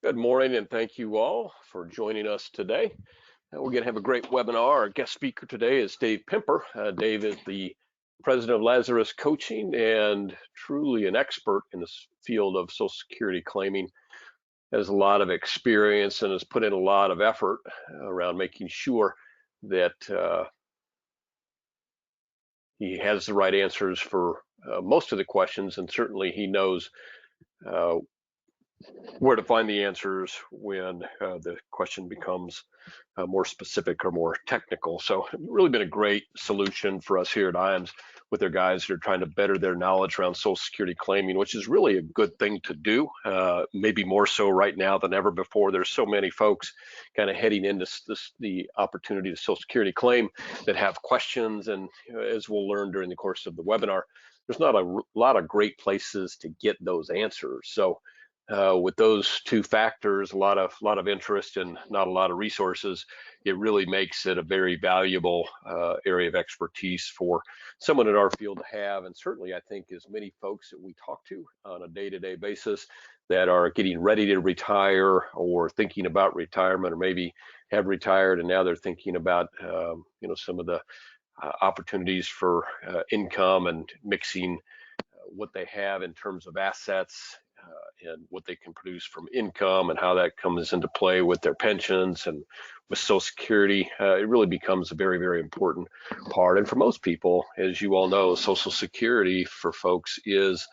Good morning, and thank you all for joining us today. We're going to have a great webinar. Our guest speaker today is Dave Pimper. Dave is the president of Lazarus Coaching and truly an expert in this field of Social Security claiming. Has a lot of experience and has put in a lot of effort around making sure that he has the right answers for most of the questions, and certainly he knows uh, where to find the answers when the question becomes more specific or more technical. So it's really been a great solution for us here at IAMS with their guys that are trying to better their knowledge around Social Security claiming, which is really a good thing to do, maybe more so right now than ever before. There's so many folks kind of heading into the opportunity to Social Security claim that have questions, and as we'll learn during the course of the webinar, there's not a lot of great places to get those answers. So with those two factors, a lot of interest and not a lot of resources, it really makes it a very valuable area of expertise for someone in our field to have. And certainly, I think as many folks that we talk to on a day-to-day basis that are getting ready to retire or thinking about retirement, or maybe have retired and now they're thinking about some of the opportunities for income and mixing what they have in terms of assets and what they can produce from income and how that comes into play with their pensions and with Social Security. It really becomes a very, very important part. And for most people, as you all know, Social Security for folks is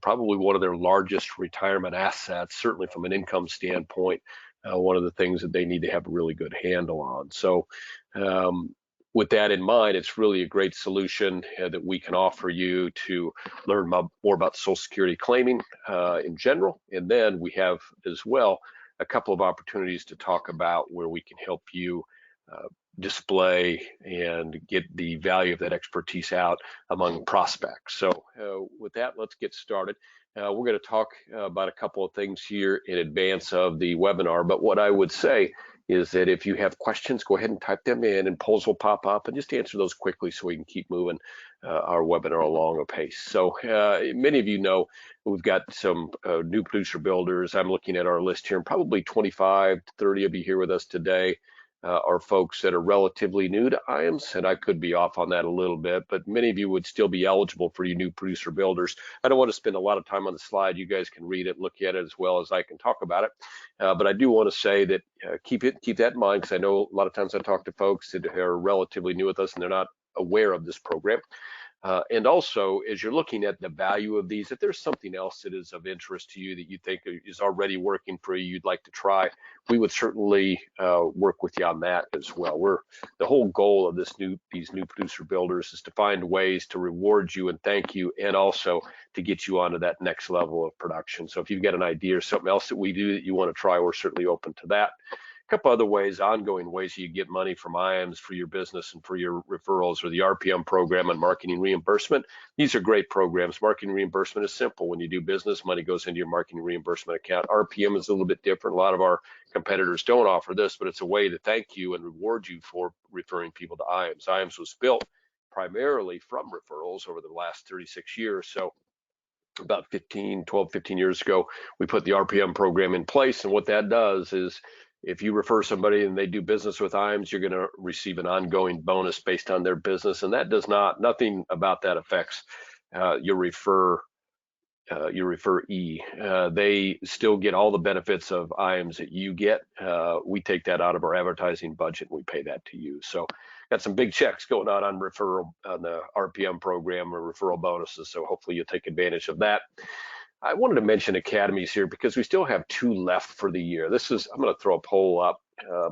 probably one of their largest retirement assets, certainly from an income standpoint, one of the things that they need to have a really good handle on. So with that in mind, it's really a great solution that we can offer you to learn more about Social Security claiming in general. And then we have as well a couple of opportunities to talk about where we can help you display and get the value of that expertise out among prospects. So with that, let's get started. We're going to talk about a couple of things here in advance of the webinar, but what I would say is that if you have questions, go ahead and type them in and polls will pop up, and just answer those quickly so we can keep moving our webinar along apace. So many of you know we've got some new producer builders. I'm looking at our list here, and probably 25 to 30 of you here with us today are folks that are relatively new to IAMS, and I could be off on that a little bit, but many of you would still be eligible for you new producer builders. I don't want to spend a lot of time on the slide. You guys can read it, look at it as well as I can talk about it. But I do want to say that keep that in mind, because I know a lot of times I talk to folks that are relatively new with us and they're not aware of this program. And also, as you're looking at the value of these, if there's something else that is of interest to you that you think is already working for you, you'd like to try, we would certainly work with you on that as well. The whole goal of these new producer builders is to find ways to reward you and thank you, and also to get you onto that next level of production. So if you've got an idea or something else that we do that you want to try, we're certainly open to that. Couple other ways, ongoing ways you get money from IAMS for your business and for your referrals, or the RPM program and marketing reimbursement. These are great programs. Marketing reimbursement is simple. When you do business, money goes into your marketing reimbursement account. RPM is a little bit different. A lot of our competitors don't offer this, but it's a way to thank you and reward you for referring people to IAMS. IAMS was built primarily from referrals over the last 36 years. So about 12, 15 years ago, we put the RPM program in place. And what that does is, if you refer somebody and they do business with IAMS, you're going to receive an ongoing bonus based on their business. And that nothing about that affects your referee. They still get all the benefits of IAMS that you get. We take that out of our advertising budget and we pay that to you. So got some big checks going on referral on the RPM program or referral bonuses. So hopefully you'll take advantage of that. I wanted to mention academies here because we still have 2 left for the year. I'm going to throw a poll up.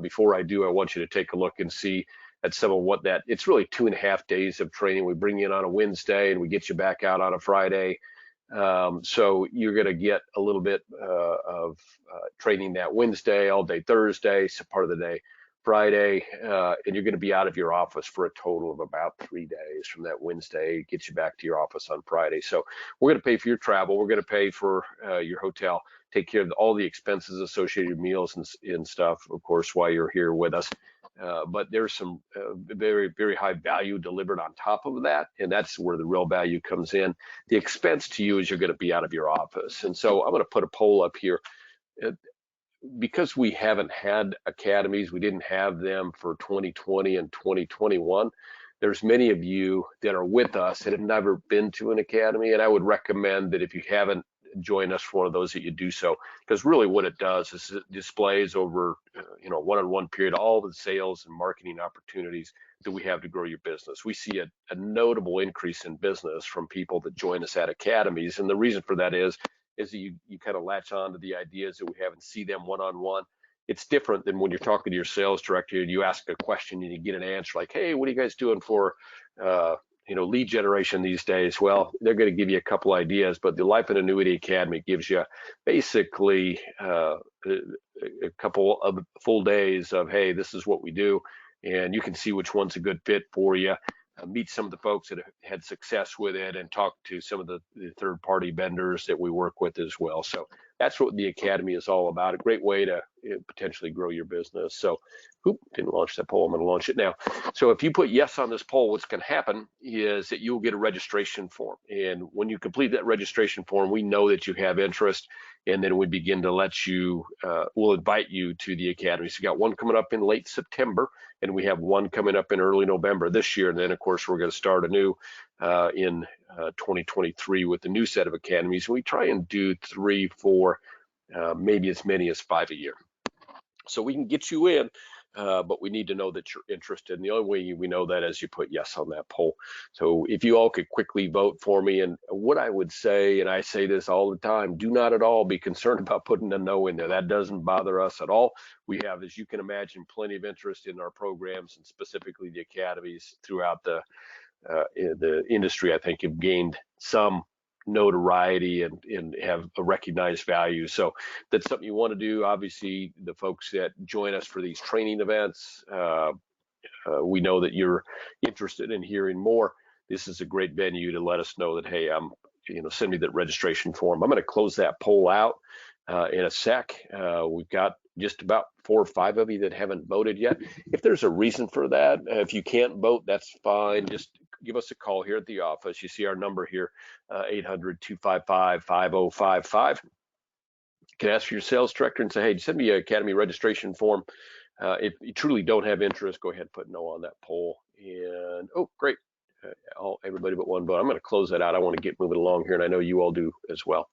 Before I do, I want you to take a look and see at some of what it's really 2.5 days of training. We bring you in on a Wednesday and we get you back out on a Friday. So you're going to get a little bit of training that Wednesday, all day Thursday, so part of the day Friday, and you're going to be out of your office for a total of about 3 days from that Wednesday, get you back to your office on Friday. So we're going to pay for your travel. We're going to pay for your hotel, take care of all the expenses associated with meals and stuff, of course, while you're here with us. But there's some very, very high value delivered on top of that, and that's where the real value comes in. The expense to you is you're going to be out of your office. And so I'm going to put a poll up here. because we haven't had academies, we didn't have them for 2020 and 2021. There's many of you that are with us that have never been to an academy, and I would recommend that if you haven't joined us for one of those, that you do so, because really what it does is it displays over one-on-one period all the sales and marketing opportunities that we have to grow your business. We see a notable increase in business from people that join us at academies, and the reason for that is that you kind of latch on to the ideas that we have and see them one-on-one. It's different than when you're talking to your sales director and you ask a question and you get an answer like, hey, what are you guys doing for lead generation these days? Well, they're going to give you a couple ideas, but the Life and Annuity Academy gives you basically a couple of full days of, hey, this is what we do, and you can see which one's a good fit for you. Meet some of the folks that have had success with it, and talk to some of the third-party vendors that we work with as well. So that's what the Academy is all about. A great way to potentially grow your business. So, didn't launch that poll. I'm going to launch it now. So if you put yes on this poll, what's going to happen is that you'll get a registration form. And when you complete that registration form, we know that you have interest, and then we begin to let you, we'll invite you to the Academy. So you got one coming up in late September, and we have one coming up in early November this year. And then, of course, we're going to start anew in 2023 with a new set of academies. We try and do 3, 4, maybe as many as 5 a year. So we can get you in, but we need to know that you're interested. And the only way we know that is you put yes on that poll. So if you all could quickly vote for me, and what I would say, and I say this all the time, do not at all be concerned about putting a no in there. That doesn't bother us at all. We have, as you can imagine, plenty of interest in our programs, and specifically the academies throughout the industry. I think have gained some notoriety and have a recognized value. So that's something you want to do. Obviously, the folks that join us for these training events, we know that you're interested in hearing more. This is a great venue to let us know that, hey, send me that registration form. I'm going to close that poll out in a sec. We've got just about 4 or 5 of you that haven't voted yet. If there's a reason for that, if you can't vote, that's fine. Just give us a call here at the office. You see our number here, 800-255-5055. You can ask for your sales director and say, hey, send me an Academy registration form. If you truly don't have interest, go ahead and put no on that poll. And, oh, great. Everybody but one vote. I'm going to close that out. I want to get moving along here, and I know you all do as well.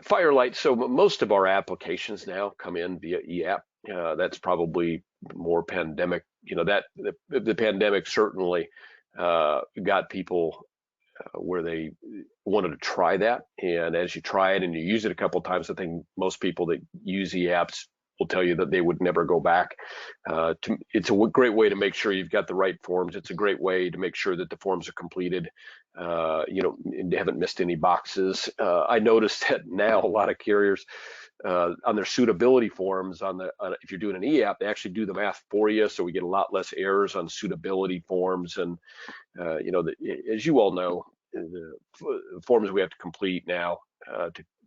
Firelight. So most of our applications now come in via eApp. That's probably more pandemic. That the pandemic certainly got people where they wanted to try that. And as you try it and you use it a couple of times, I think most people that use eApps will tell you that they would never go back. It's a great way to make sure you've got the right forms. It's a great way to make sure that the forms are completed. And haven't missed any boxes. I noticed that now a lot of carriers on their suitability forms if you're doing an eApp, they actually do the math for you, so we get a lot less errors on suitability forms. And as you all know, the forms we have to complete now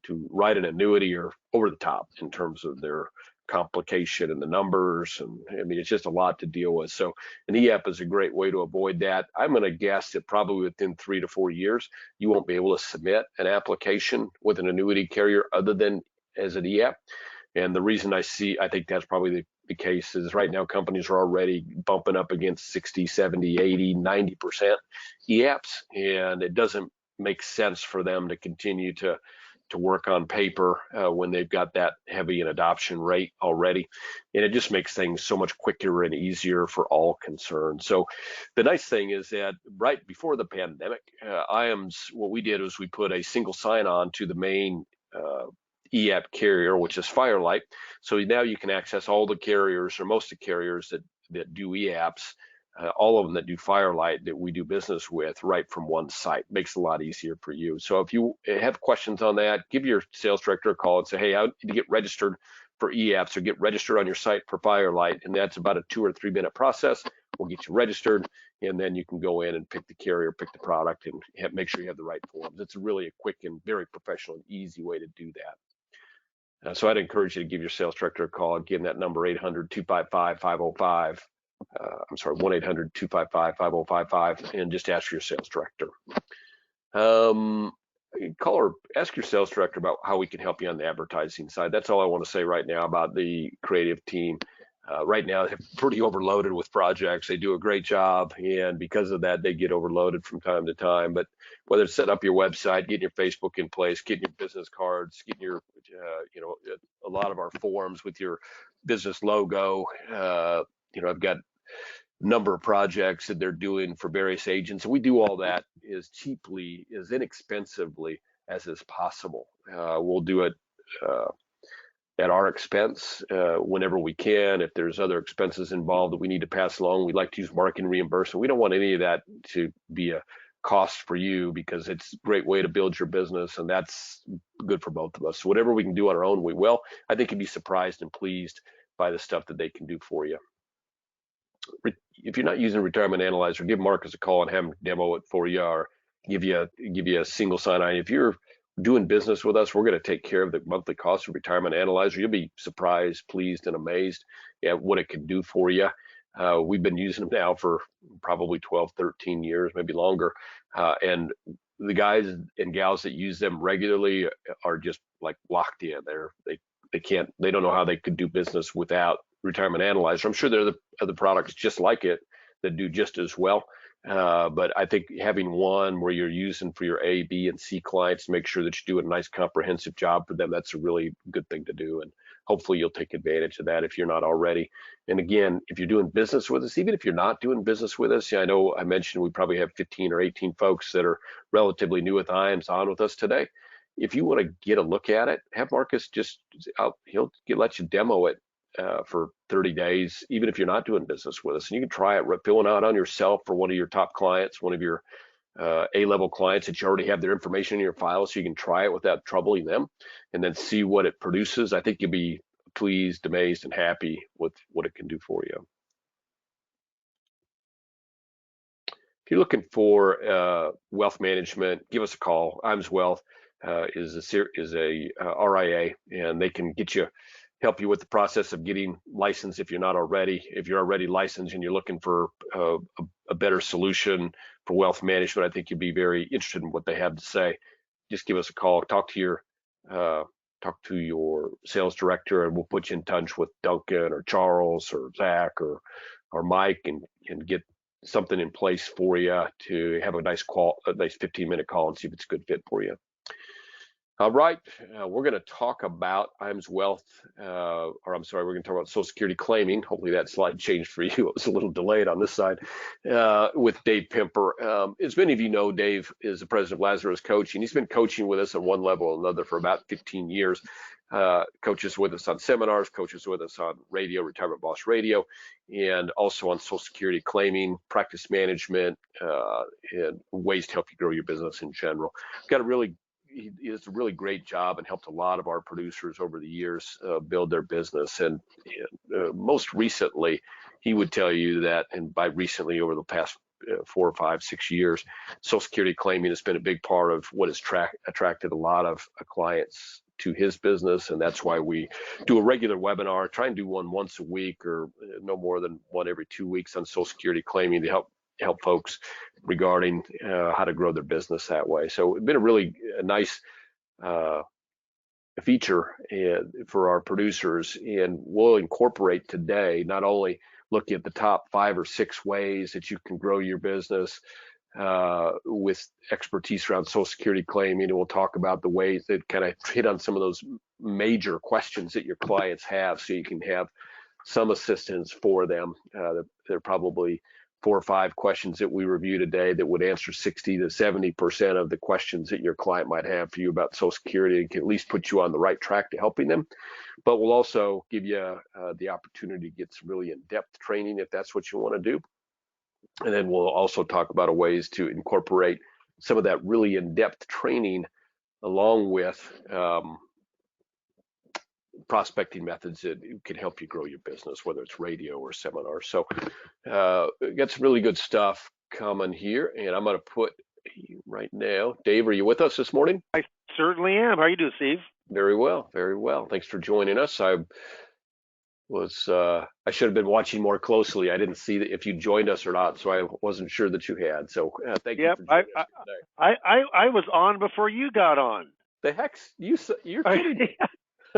to write an annuity are over the top in terms of their complication and the numbers, and I mean, it's just a lot to deal with. So an eApp is a great way to avoid that. I'm going to guess that probably within 3 to 4 years, you won't be able to submit an application with an annuity carrier other than as an eApp. And the reason I think that's probably the case is right now companies are already bumping up against 60, 70, 80, 90% eApps, and it doesn't make sense for them to continue to work on paper when they've got that heavy an adoption rate already. And it just makes things so much quicker and easier for all concerned. So the nice thing is that right before the pandemic, what we did was we put a single sign-on to the main eApp carrier, which is Firelight. So now you can access all the carriers, or most of the carriers that do eApps, all of them that do Firelight that we do business with, right from one site. Makes it a lot easier for you. So if you have questions on that, give your sales director a call and say, hey, I need to get registered for eApps, or get registered on your site for Firelight. And that's about a 2 or 3 minute process. We'll get you registered, and then you can go in and pick the carrier, pick the product, and make sure you have the right forms. It's really a quick and very professional and easy way to do that. So I'd encourage you to give your sales director a call. Again, that number, 800-255-5055. I'm sorry, 1-800-255-5055, and just ask for your sales director. call or ask your sales director about how we can help you on the advertising side. That's all I want to say right now about the creative team. Right now, they're pretty overloaded with projects. They do a great job, and because of that, they get overloaded from time to time. But whether it's setting up your website, getting your Facebook in place, getting your business cards, getting your, a lot of our forms with your business logo. I've got number of projects that they're doing for various agents. We do all that as cheaply, as inexpensively as is possible. We'll do it at our expense whenever we can. If there's other expenses involved that we need to pass along, we like to use marketing reimbursement. We don't want any of that to be a cost for you, because it's a great way to build your business, and that's good for both of us. So whatever we can do on our own, we will. I think you'd be surprised and pleased by the stuff that they can do for you. If you're not using Retirement Analyzer, give Marcus a call and have him demo it for you, or give you a single sign-on. If you're doing business with us, we're going to take care of the monthly cost of Retirement Analyzer. You'll be surprised, pleased, and amazed at what it can do for you. We've been using them now for probably 12, 13 years, maybe longer. And the guys and gals that use them regularly are just like locked in. They don't know how they could do business without Retirement Analyzer. I'm sure there are other products just like it that do just as well. But I think having one where you're using for your A, B, and C clients to make sure that you do a nice comprehensive job for them, that's a really good thing to do. And hopefully you'll take advantage of that if you're not already. And again, if you're doing business with us, even if you're not doing business with us, I know I mentioned we probably have 15 or 18 folks that are relatively new with IAMS on with us today. If you want to get a look at it, have Marcus he'll let you demo it for 30 days, even if you're not doing business with us. And you can try it, fill it out on yourself for one of your top clients, one of your A-level clients that you already have their information in your file, so you can try it without troubling them, and then see what it produces. I think you'll be pleased, amazed, and happy with what it can do for you. If you're looking for wealth management, give us a call. IAMS Wealth is a RIA, and they can help you with the process of getting licensed if you're not already. If you're already licensed and you're looking for a better solution for wealth management, I think you'd be very interested in what they have to say. Just give us a call, talk to your sales director, and we'll put you in touch with Duncan or Charles or Zach or Mike, and get something in place for you to have a nice 15-minute call and see if it's a good fit for you. All right, we're going to talk about IAMS Wealth, we're going to talk about Social Security claiming. Hopefully that slide changed for you. It was a little delayed on this side, with Dave Pimper. As many of you know, Dave is the president of Lazarus Coaching. He's been coaching with us on one level or another for about 15 years. Coaches with us on seminars, coaches with us on radio, Retirement Boss Radio, and also on Social Security claiming, practice management, and ways to help you grow your business in general. He does a really great job and helped a lot of our producers over the years build their business. And most recently, he would tell you that, and by recently, over the past 4 or 5, 6 years, Social Security claiming has been a big part of what has attracted a lot of clients to his business. And that's why we do a regular webinar, try and do one once a week or no more than one every 2 weeks on Social Security claiming to help folks regarding how to grow their business that way. So it's been a really nice feature for our producers, and we'll incorporate today not only looking at the top 5 or 6 ways that you can grow your business with expertise around Social Security claiming, and we'll talk about the ways that kind of hit on some of those major questions that your clients have, so you can have some assistance for them. There are probably 4 or 5 questions that we review today that would answer 60 to 70% of the questions that your client might have for you about Social Security, and can at least put you on the right track to helping them. But we'll also give you the opportunity to get some really in-depth training if that's what you want to do. And then we'll also talk about ways to incorporate some of that really in-depth training along with prospecting methods that can help you grow your business, whether it's radio or seminars. So got some really good stuff coming here, and I'm going to put right now. Dave, are you with us this morning? I certainly am. How are you doing, Steve? Very well, very well. Thanks for joining us. was I should have been watching more closely. I didn't see that if you joined us or not, so I wasn't sure that you had. So thank you Yep, for joining us here today. I was on before you got on. The heck's you're kidding me.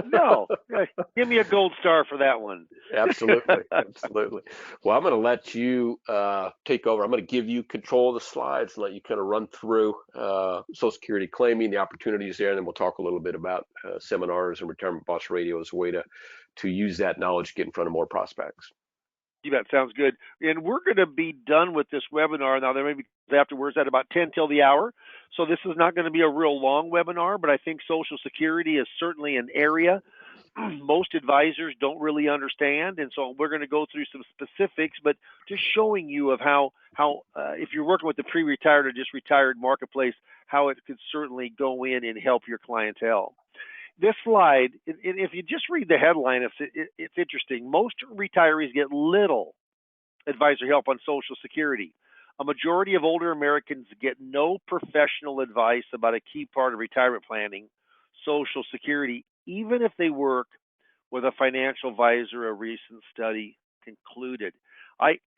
No, give me a gold star for that one. Absolutely, absolutely. Well, I'm going to let you take over. I'm going to give you control of the slides and let you kind of run through Social Security claiming, the opportunities there, and then we'll talk a little bit about seminars and Retirement Boss Radio as a way to use that knowledge to get in front of more prospects. You bet, sounds good. And we're going to be done with this webinar now. There may be afterwards at about 10 till the hour. So this is not going to be a real long webinar, but I think Social Security is certainly an area most advisors don't really understand, and so we're going to go through some specifics, but just showing you of how if you're working with the pre-retired or just retired marketplace, how it could certainly go in and help your clientele. This slide, if you just read the headline, it's interesting. Most retirees get little advisor help on Social Security. A majority of older Americans get no professional advice about a key part of retirement planning, Social Security, even if they work with a financial advisor, a recent study concluded.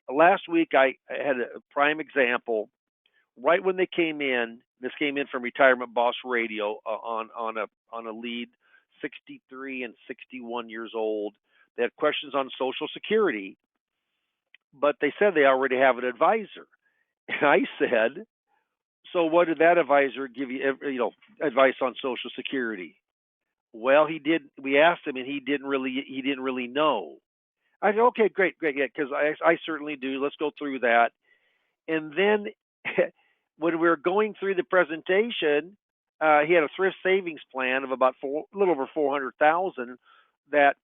Last week I had a prime example. Right when they came in, this came in from Retirement Boss Radio on a lead, 63 and 61 years old. They had questions on Social Security, but they said they already have an advisor. And I said, so what did that advisor give you, advice on Social Security? Well, he did. We asked him, and he didn't really know. I said, okay, great, yeah, because I certainly do. Let's go through that. And then when we were going through the presentation, he had a thrift savings plan of about a little over 400,000. That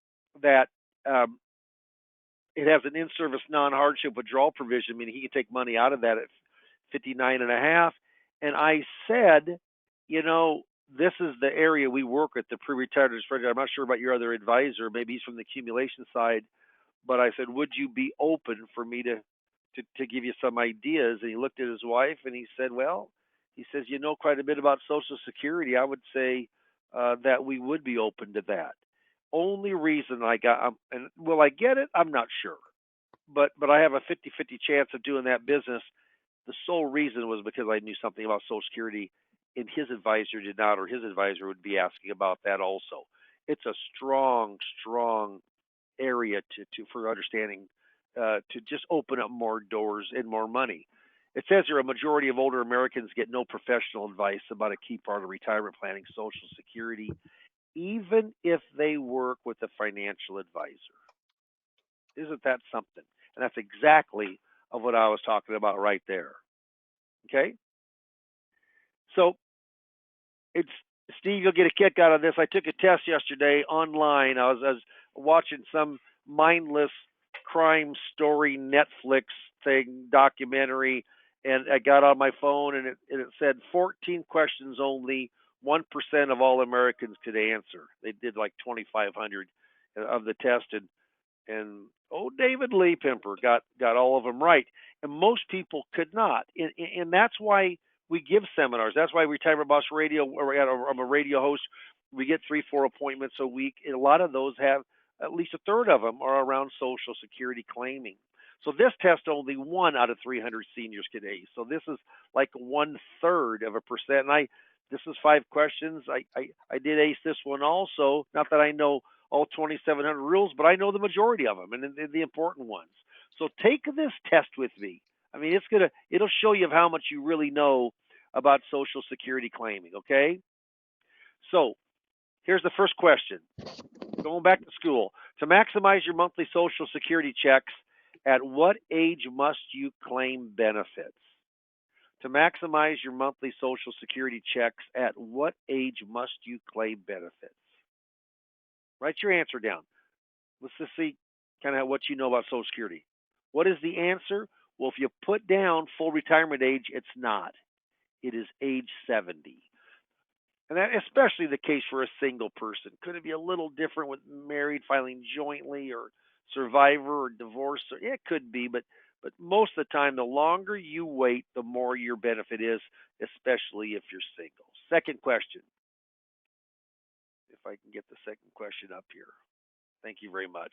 it has an in-service non-hardship withdrawal provision, meaning he can take money out of that at 59 and a half. And I said, this is the area we work with, the pre-retired. I'm not sure about your other advisor. Maybe he's from the accumulation side. But I said, would you be open for me to give you some ideas? And he looked at his wife and he said, well, he says, you know quite a bit about Social Security. I would say that we would be open to that. Only reason I got, and will I get it? I'm not sure. But I have a 50-50 chance of doing that business. The sole reason was because I knew something about Social Security, and his advisor did not, or his advisor would be asking about that also. It's a strong area for understanding, to just open up more doors and more money. It says here a majority of older Americans get no professional advice about a key part of retirement planning, Social Security, even if they work with a financial advisor. Isn't that something? And that's exactly of what I was talking about right there. Okay? So it's Steve, you'll get a kick out of this. I took a test yesterday online. I was watching some mindless crime story Netflix documentary, and I got on my phone and it said 14 questions only 1% of all Americans could answer. They did like 2,500 of the test, and David Lee Pimper got all of them right, and most people could not, and that's why we give seminars. That's why Retirement Boss Radio, I'm a radio host. We get 3-4 appointments a week. And a lot of those have, at least a third of them are around Social Security claiming. So this test only 1 out of 300 seniors could ace. So this is like 1/3 of a percent. And this is 5 questions. I did ace this one also. Not that I know all 2,700 rules, but I know the majority of them and the important ones. So take this test with me. I mean, it'll show you how much you really know about Social Security claiming, okay? So here's the first question. Going back to school. To maximize your monthly Social Security checks, at what age must you claim benefits? To maximize your monthly Social Security checks, at what age must you claim benefits? Write your answer down. Let's just see kind of what you know about Social Security. What is the answer? Well, if you put down full retirement age, it's not. It is age 70. And that's especially the case for a single person. Could it be a little different with married, filing jointly, or survivor or divorce? It could be, but most of the time, the longer you wait, the more your benefit is, especially if you're single. Second question. If I can get the second question up here. Thank you very much.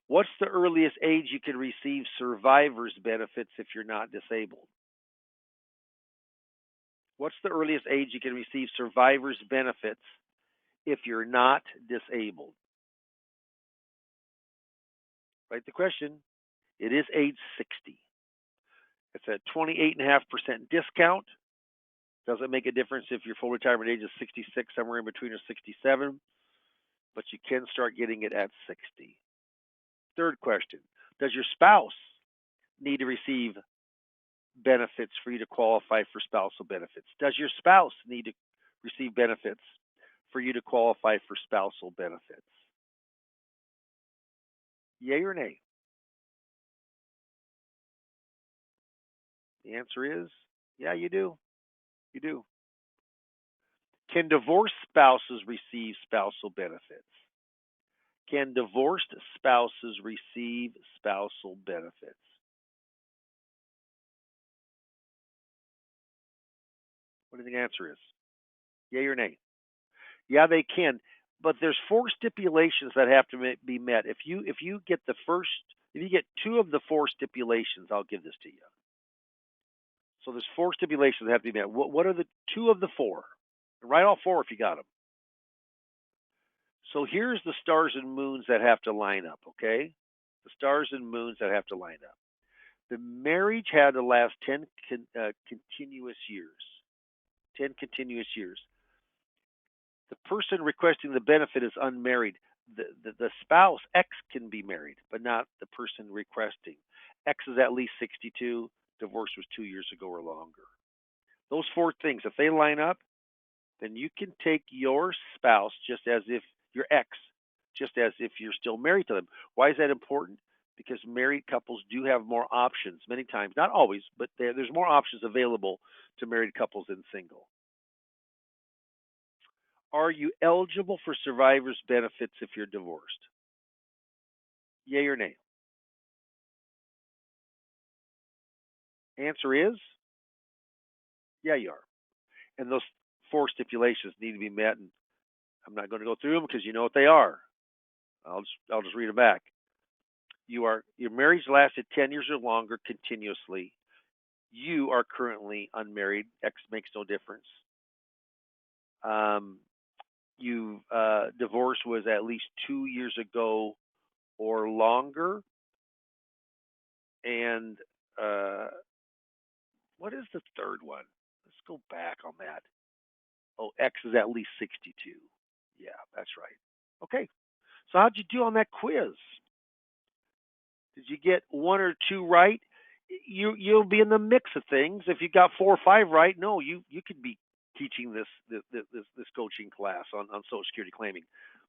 What's the earliest age you can receive survivor's benefits if you're not disabled? What's the earliest age you can receive survivor's benefits if you're not disabled? Write the question. It is age 60. It's a 28.5% discount. Doesn't make a difference if your full retirement age is 66, somewhere in between, or 67, but you can start getting it at 60. Third question. Does your spouse need to receive benefits for you to qualify for spousal benefits? Does your spouse need to receive benefits for you to qualify for spousal benefits? Yay or nay? The answer is, yeah, you do. You do. Can divorced spouses receive spousal benefits? Can divorced spouses receive spousal benefits? What do you think the answer is? Yay or nay? Yeah, they can, but there's 4 stipulations that have to be met. If you get two of the 4 stipulations, I'll give this to you. So there's 4 stipulations that have to be met. What are the 2 of the 4? Write all 4 if you got them. So here's the stars and moons that have to line up, okay? The stars and moons that have to line up. The marriage had to last 10 continuous years. 10 continuous years. The person requesting the benefit is unmarried. The spouse, X, can be married, but not the person requesting. X is at least 62. Divorce was 2 years ago or longer. Those 4 things, if they line up, then you can take your spouse just as if your ex, just as if you're still married to them. Why is that important? Because married couples do have more options many times, not always, but there's more options available to married couples than single. Are you eligible for survivor's benefits if you're divorced? Yay or nay? Answer is, yeah, you are. And those 4 stipulations need to be met, and I'm not going to go through them because you know what they are. I'll just read them back. Your marriage lasted 10 years or longer continuously. You are currently unmarried. X makes no difference. Divorce was at least 2 years ago or longer. And what is the third one? Let's go back on that. Oh, X is at least 62. Yeah, that's right. Okay. So how'd you do on that quiz? Did you get 1 or 2 right? You'll be in the mix of things. If you got 4 or 5 right, no, you could be teaching this coaching class on Social Security claiming.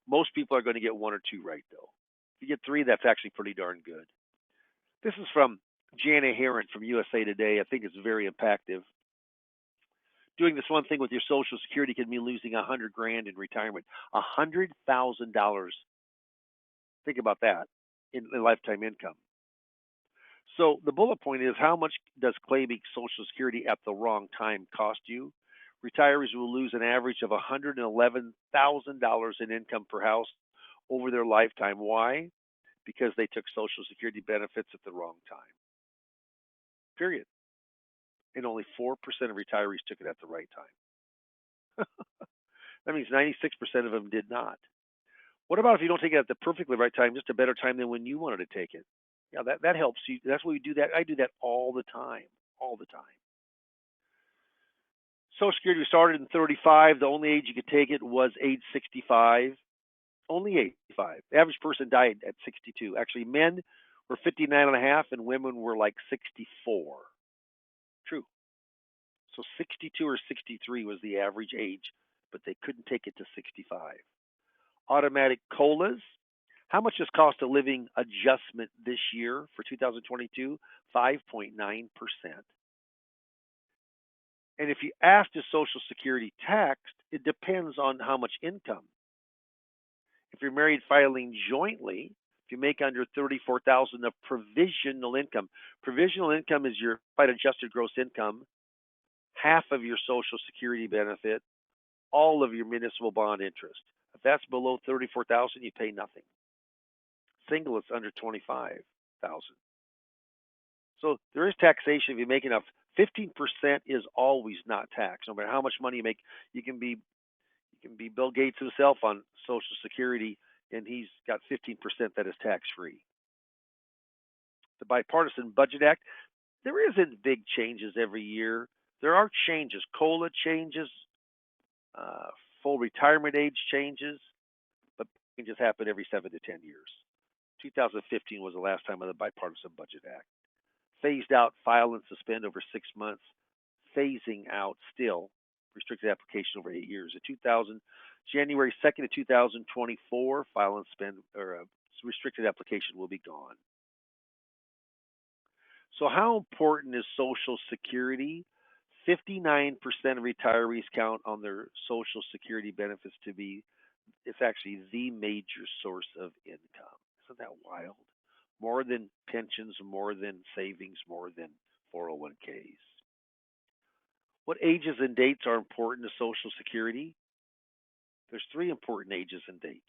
Most people are going to get 1 or 2 right, though. If you get 3, that's actually pretty darn good. This is from Jana Heron from USA Today. I think it's very impactful. Doing this one thing with your Social Security can mean losing $100,000 in retirement. $100,000. Think about that in lifetime income. So the bullet point is, how much does claiming Social Security at the wrong time cost you? Retirees will lose an average of $111,000 in income per house over their lifetime. Why? Because they took Social Security benefits at the wrong time. Period. And only 4% of retirees took it at the right time. That means 96% of them did not. What about if you don't take it at the perfectly right time, just a better time than when you wanted to take it? Yeah, that helps you. That's why we do that. I do that all the time. All the time. Social Security started in 35. The only age you could take it was age 65. Only 85. The average person died at 62. Actually, men were 59 and a half, and women were like 64. True. So 62 or 63 was the average age, but they couldn't take it to 65. Automatic COLAs. How much does cost of living adjustment this year for 2022? 5.9%. And if you ask is Social Security taxed, it depends on how much income. If you're married filing jointly, if you make under $34,000 of provisional income is your adjusted gross income, half of your Social Security benefit, all of your municipal bond interest. If that's below $34,000, you pay nothing. single, it's under 25,000. So there is taxation if you make enough. 15% is always not taxed, no matter how much money you make. You can be Bill Gates himself on Social Security, and he's got 15% that is tax free. The Bipartisan Budget Act, there isn't big changes every year. There are changes, COLA changes, full retirement age changes, but changes happen every 7 to 10 years. 2015 was the last time of the Bipartisan Budget Act. Phased out, file and suspend over 6 months. Phasing out still, restricted application over 8 years. January 2nd of 2024, file and suspend or restricted application will be gone. So how important is Social Security? 59% of retirees count on their Social Security benefits to be, it's actually the major source of income. Isn't that wild? More than pensions, more than savings, more than 401ks. What ages and dates are important to Social Security? There's 3 important ages and dates.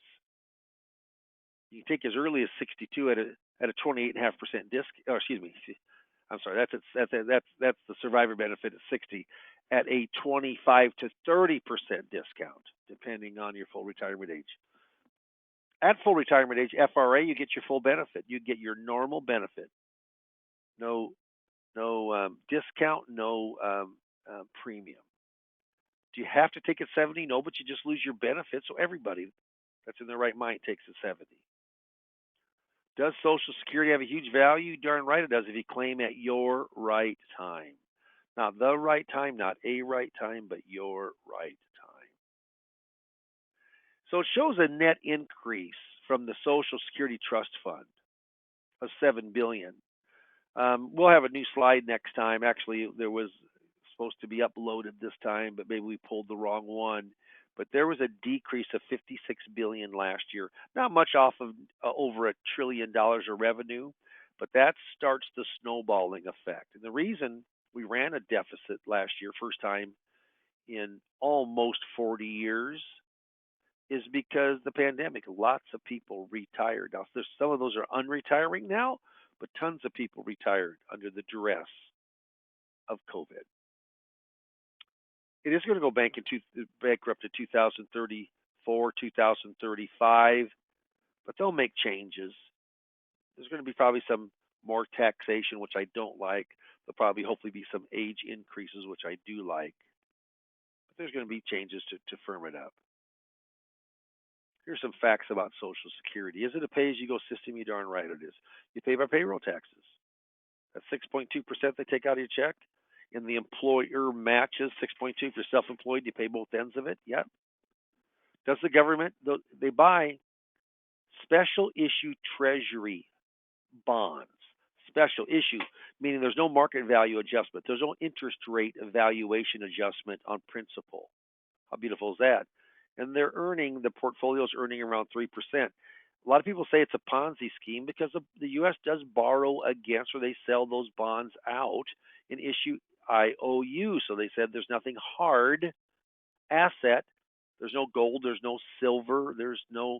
You can take as early as 62 at a 28.5% disc. Oh, excuse me. I'm sorry. That's the survivor benefit at 60 at a 25 to 30% discount, depending on your full retirement age. At full retirement age, FRA, you get your full benefit. You get your normal benefit. No discount, no premium. Do you have to take it 70? No, but you just lose your benefit. So everybody that's in their right mind takes it 70. Does Social Security have a huge value? Darn right it does if you claim at your right time. Not the right time, not a right time, but your right time. So it shows a net increase from the Social Security Trust Fund of $7 billion. We'll have a new slide next time. Actually, there was supposed to be uploaded this time, but maybe we pulled the wrong one. But there was a decrease of $56 billion last year. Not much off of over $1 trillion of revenue, but that starts the snowballing effect. And the reason we ran a deficit last year, first time in almost 40 years, is because the pandemic. Lots of people retired. Now, some of those are unretiring now, but tons of people retired under the duress of COVID. It is going to go bankrupt to 2034, 2035, but they'll make changes. There's going to be probably some more taxation, which I don't like. There'll probably hopefully be some age increases, which I do like. But there's going to be changes to firm it up. Here's some facts about Social Security. Is it a pay-as-you-go system? You darn right it is. You pay by payroll taxes. That's 6.2% they take out of your check. And the employer matches 6.2 for self-employed. You pay both ends of it. Yep. Does the government? They buy special issue treasury bonds. Special issue, meaning there's no market value adjustment. There's no interest rate evaluation adjustment on principal. How beautiful is that? And the portfolio's earning around 3%. A lot of people say it's a Ponzi scheme because the U.S. does borrow against, or they sell those bonds out and issue IOU. So they said there's nothing hard asset. There's no gold, there's no silver, there's no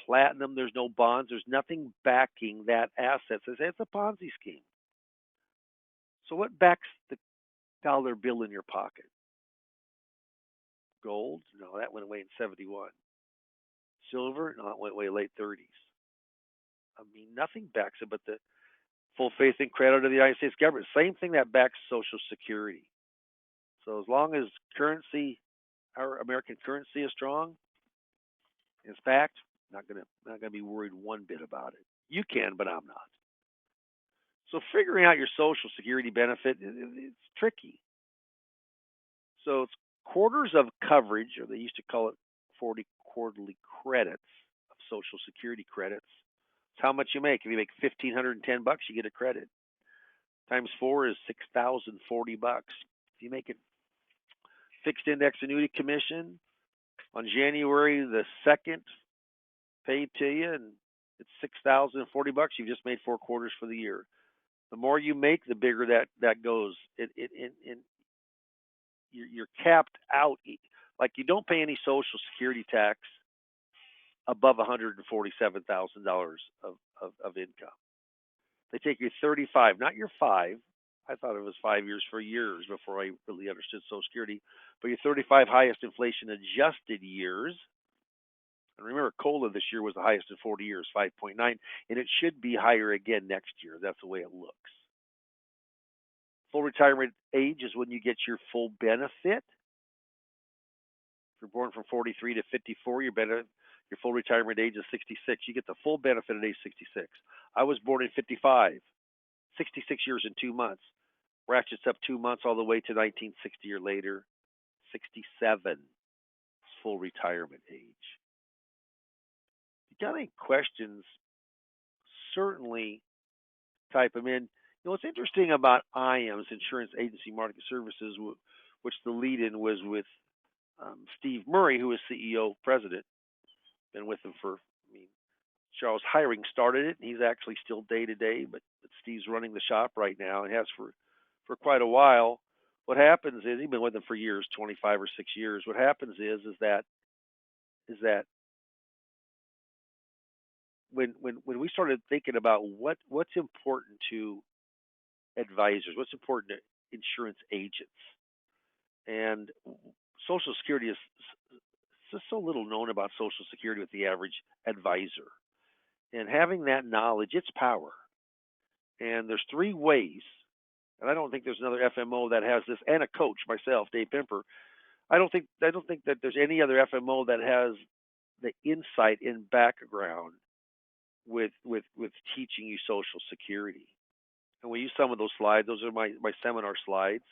platinum, there's no bonds, there's nothing backing that asset. So they say it's a Ponzi scheme. So what backs the dollar bill in your pocket? Gold? No, that went away in 71. Silver? No, it went away late 30s. I mean, nothing backs it but the full faith and credit of the United States government. Same thing that backs Social Security. So as long as currency, our American currency is strong, it's backed, not gonna be worried one bit about it. You can, but I'm not. So figuring out your Social Security benefit, it's tricky. So it's quarters of coverage, or they used to call it 40 quarterly credits of Social Security credits. It's how much you make. If you make $1,510, you get a credit. Times 4 is $6,040. If you make it fixed index annuity commission on January the 2nd, paid to you, and it's $6,040. You've just made 4 quarters for the year. The more you make, the bigger that goes. You're capped out. Like you don't pay any Social Security tax above $147,000 of income. They take your 35, not your 5. I thought it was 5 years for years before I really understood Social Security, but your 35 highest inflation adjusted years. And remember, COLA this year was the highest in 40 years, 5.9, and it should be higher again next year. That's the way it looks. Full retirement age is when you get your full benefit. If you're born from 43 to 54, your full retirement age is 66. You get the full benefit at age 66. I was born in 55, 66 years and 2 months. Ratchets up 2 months all the way to 1960 or later, 67 is full retirement age. If you got any questions, certainly type them in. You know, what's interesting about IAMS, Insurance Agency Market Services, which the lead-in was with Steve Murray, who is CEO, president. Been with him for, Charles Hiring started it, and he's actually still day-to-day, but Steve's running the shop right now, and has for quite a while. What happens is, he's been with them for years, 25 or 6 years. What happens is that when we started thinking about what's important to advisors, what's important to insurance agents, and Social Security is just so little known about Social Security with the average advisor. And having that knowledge, it's power. And there's 3 ways, and I don't think there's another FMO that has this, and a coach myself, Dave Pimper. I don't think that there's any other FMO that has the insight and background with teaching you Social Security. And we use some of those slides. Those are my seminar slides.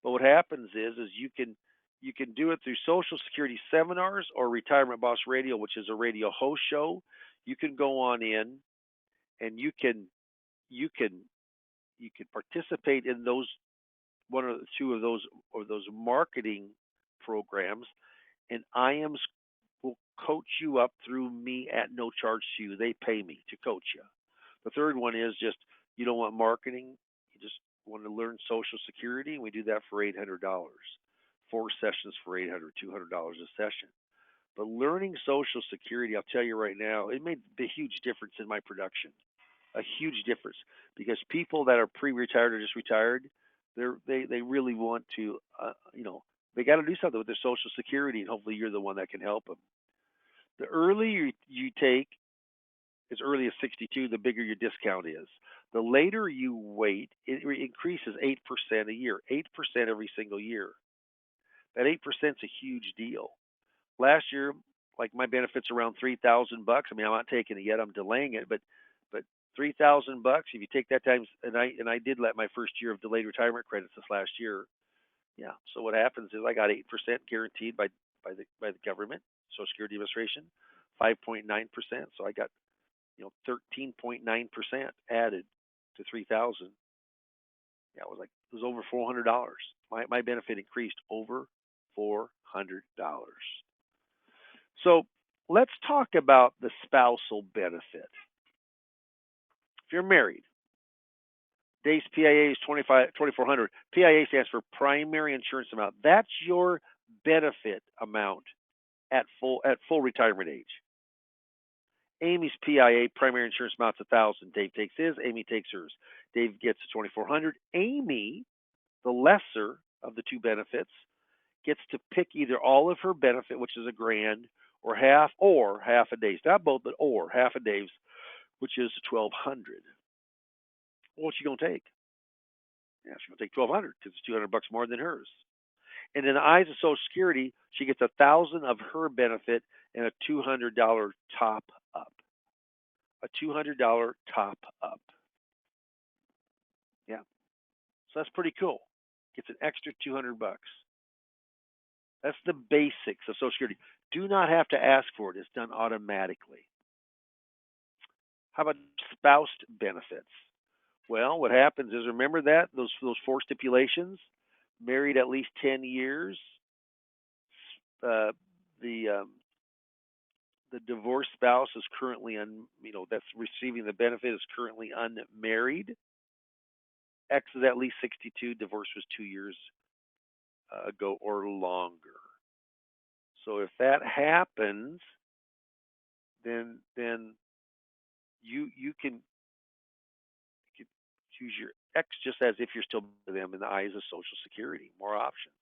But what happens is you can do it through Social Security seminars or Retirement Boss Radio, which is a radio host show. You can go on in, and you can participate in those, one or two of those marketing programs, and IAMS will coach you up through me at no charge to you. They pay me to coach you. The third one is just, you don't want marketing, you just want to learn Social Security, and we do that for $800. 4 sessions for $800, $200 a session. But learning Social Security, I'll tell you right now, it made a huge difference in my production. A huge difference, because people that are pre-retired or just retired, they really want to, they got to do something with their Social Security, and hopefully you're the one that can help them. The earlier you take, as early as 62, the bigger your discount is. The later you wait, it increases 8% a year, 8% every single year. That 8% is a huge deal. Last year, like, my benefits around $3,000. I'm not taking it yet. I'm delaying it, but $3,000. If you take that times, and I did let my first year of delayed retirement credits this last year. Yeah. So what happens is I got 8% guaranteed by the government, Social Security Administration, 5.9%. So I got 13.9% added to 3,000. Yeah, it was over $400. My benefit increased over $400. So let's talk about the spousal benefit. If you're married, Dave's PIA is $2,400. PIA stands for primary insurance amount. That's your benefit amount at full retirement age. Amy's PIA primary insurance amount's $1,000. Dave takes his. Amy takes hers. Dave gets $2,400. Amy, the lesser of the two benefits, gets to pick either all of her benefit, which is $1,000, or half a Dave's. Not both, but half a Dave's, which is $1,200. What's she gonna take? Yeah, she's gonna take $1,200 because it's $200 more than hers. And in the eyes of Social Security, she gets $1,000 of her benefit and a $200 top up. A $200 top up. Yeah, so that's pretty cool. Gets an extra $200. That's the basics of Social Security. Do not have to ask for it. It's done automatically. How about spouse benefits? Well, what happens is, remember that those 4 stipulations: married at least 10 years, the divorced spouse is currently that's receiving the benefit is currently unmarried. X is at least 62. Divorce was 2 years ago or longer. So if that happens, then you can choose your X just as if you're still with them in the eyes of Social Security. More options.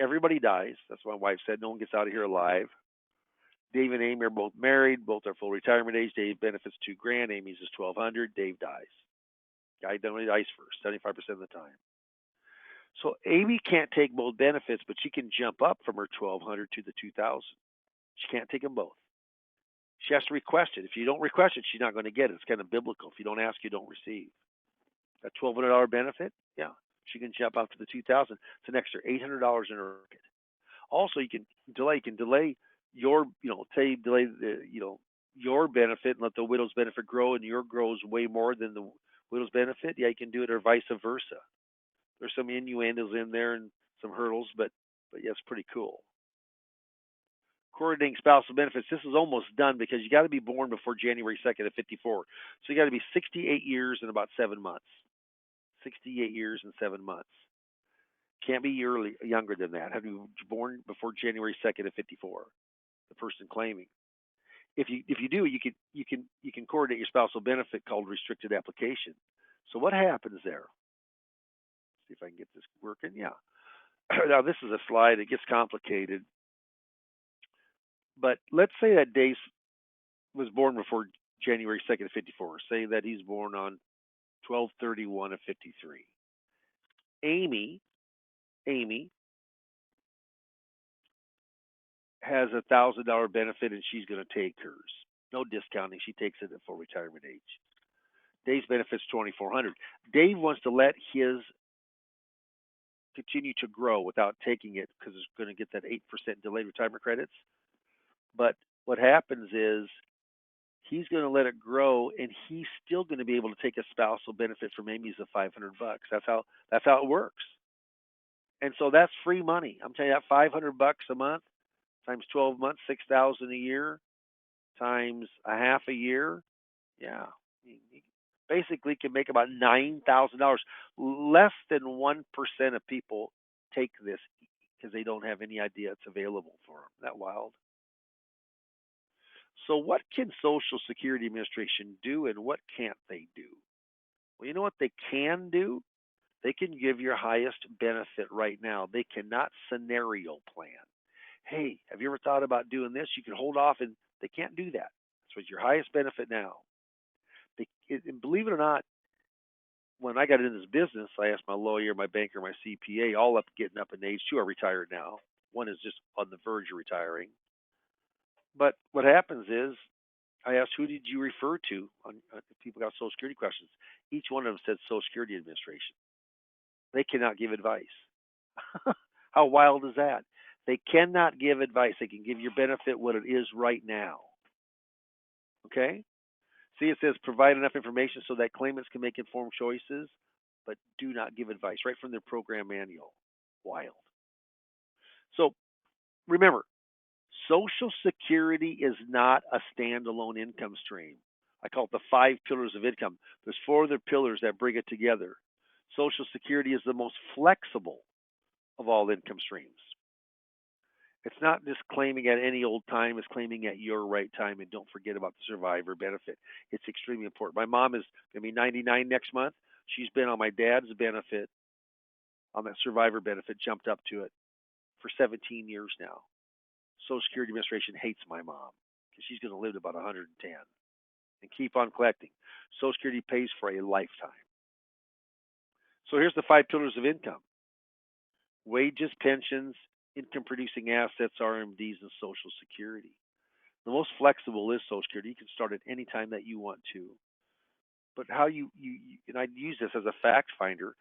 Everybody dies. That's what my wife said. No one gets out of here alive. Dave and Amy are both married. Both are full retirement age. Dave benefits $2,000. Amy's is $1,200. Dave dies. Guy generally dies first, 75% of the time. So Amy can't take both benefits, but she can jump up from her 1,200 to the 2,000. She can't take them both. She has to request it. If you don't request it, she's not going to get it. It's kind of biblical. If you don't ask, you don't receive. That $1,200 benefit, yeah, she can jump up to the 2,000. It's an extra $800 in her pocket. Also, you can delay your, delay the, your benefit and let the widow's benefit grow, and your grows way more than the widow's benefit. Yeah, you can do it, or vice versa. There's some innuendos in there and some hurdles, but yeah, it's pretty cool. Coordinating spousal benefits. This is almost done because you got to be born before January 2nd of 54. So you got to be 68 years and about 7 months. 68 years and 7 months. Can't be younger than that. Have you born before January 2nd of 54? The person claiming. If you do, you can coordinate your spousal benefit called restricted application. So what happens there? See if I can get this working. Yeah. Now this is a slide. It gets complicated. But let's say that Dave was born before January 2nd of 54. Say that he's born on 12/31 of 53. Amy has $1,000 benefit and she's going to take hers. No discounting. She takes it at full retirement age. Dave's benefit's $2,400. Dave wants to let his continue to grow without taking it because it's going to get that 8% delayed retirement credits. But what happens is he's going to let it grow, and he's still going to be able to take a spousal benefit from Amy's of $500. That's how it works. And so that's free money. I'm telling you that $500 a month times 12 months, $6,000 a year times a half a year. Yeah, you basically can make about $9,000. Less than 1% of people take this because they don't have any idea it's available for them. Isn't that wild? So what can Social Security Administration do and what can't they do? Well, you know what they can do? They can give your highest benefit right now. They cannot scenario plan. Hey, have you ever thought about doing this? You can hold off, and they can't do that. So it's your highest benefit now. And believe it or not, when I got into this business, I asked my lawyer, my banker, my CPA, all getting up in age. 2 are retired now. 1 is just on the verge of retiring. But what happens is, I asked, who did you refer to on people got Social Security questions? Each one of them said Social Security Administration. They cannot give advice. How wild is that? They cannot give advice. They can give your benefit what it is right now. Okay? See, it says provide enough information so that claimants can make informed choices, but do not give advice. Right from their program manual. Wild. So remember, Social Security is not a standalone income stream. I call it the 5 pillars of income. There's 4 other pillars that bring it together. Social Security is the most flexible of all income streams. It's not just claiming at any old time, it's claiming at your right time, and don't forget about the survivor benefit. It's extremely important. My mom is going to be 99 next month. She's been on my dad's benefit, on that survivor benefit, jumped up to it for 17 years now. Social Security Administration hates my mom because she's going to live to about 110 and keep on collecting. Social Security pays for a lifetime. So here's the 5 pillars of income: wages, pensions, income-producing assets, RMDs, and Social Security. The most flexible is Social Security. You can start at any time that you want to. But how you and I use this as a fact finder.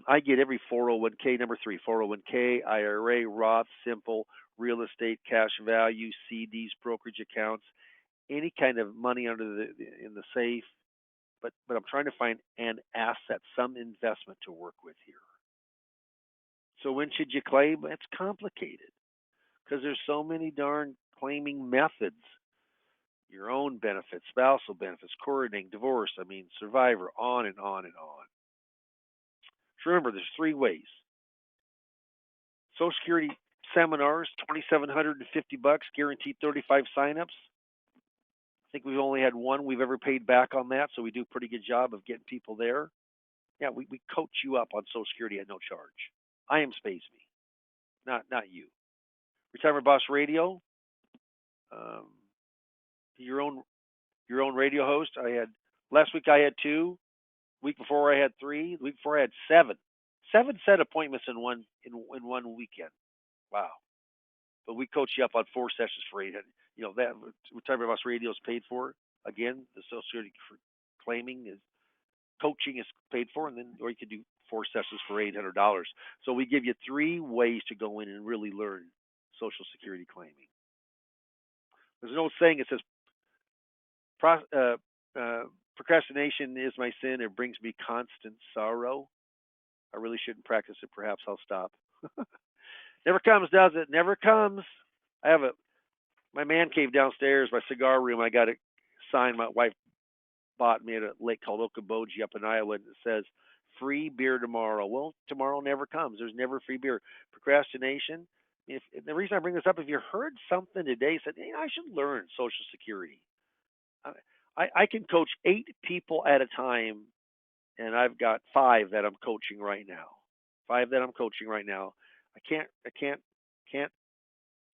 I get every 401k, number 3, 401k, IRA, Roth, simple, real estate, cash value, CDs, brokerage accounts, any kind of money under in the safe. But I'm trying to find an asset, some investment to work with here. So when should you claim? It's complicated because there's so many darn claiming methods. Your own benefits, spousal benefits, coordinating, divorce, survivor, on and on and on. So remember, there's 3 ways. Social Security seminars, $2,750, guaranteed 35 signups. think we've only had one we've ever paid back on that, so we do a pretty good job of getting people there. Yeah, we coach you up on Social Security at no charge. I am Space Me, not you. Retirement Boss Radio, um, your own radio host. I had last week I had 2. Week before I had 3. The week before I had 7. 7 set appointments in one weekend. Wow. But we coach you up on 4 sessions for 800. You know that Retirement Boss Radio is paid for. Again, the Social Security claiming is coaching is paid for, and then or you could do 4 sessions for $800. So we give you 3 ways to go in and really learn Social Security claiming. There's an old saying. It says, procrastination is my sin. It brings me constant sorrow. I really shouldn't practice it. Perhaps I'll stop. Never comes, does it? Never comes. I have my man cave downstairs, my cigar room. I got a sign my wife bought me at a lake called Okoboji up in Iowa, and it says, "Free beer tomorrow." Well, tomorrow never comes. There's never free beer. Procrastination. If the reason I bring this up, if you heard something today, said, "Hey, I should learn Social Security." I can coach 8 people at a time, and I've got 5 that I'm coaching right now. 5 that I'm coaching right now. I can't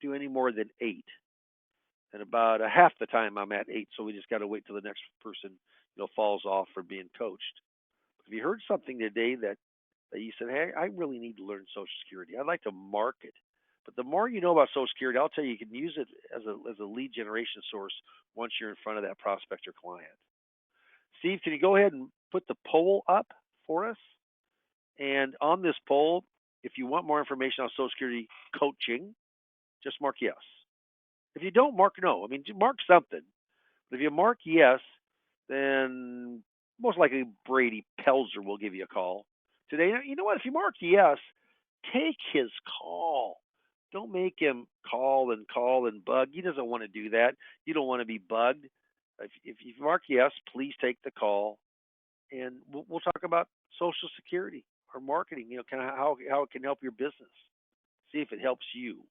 do any more than 8. And about a half the time I'm at 8, so we just got to wait till the next person, falls off for being coached. If you heard something today that you said, "Hey, I really need to learn Social Security. I'd like to market." But the more you know about Social Security, I'll tell you, you can use it as a lead generation source once you're in front of that prospect or client. Steve, can you go ahead and put the poll up for us? And on this poll, if you want more information on Social Security coaching, just mark yes. If you don't, mark no. I mean, mark something. But if you mark yes, then most likely Brady Pelzer will give you a call today. You know what? If you mark yes, take his call. Don't make him call and bug. He doesn't want to do that. You don't want to be bugged. If you mark yes, please take the call, and we'll talk about Social Security or marketing. Kind of how it can help your business. See if it helps you.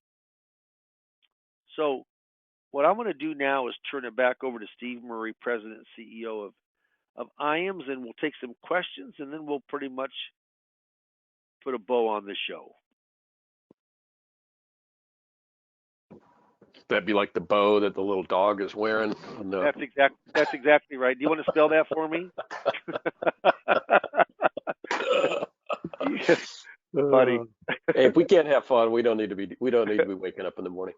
So what I'm going to do now is turn it back over to Steve Murray, President and CEO of IAMS, and we'll take some questions, and then we'll pretty much put a bow on the show. That'd be like the bow that the little dog is wearing. That's exactly right. Do you want to spell that for me? Buddy. Hey, if we can't have fun, we don't need to be waking up in the morning.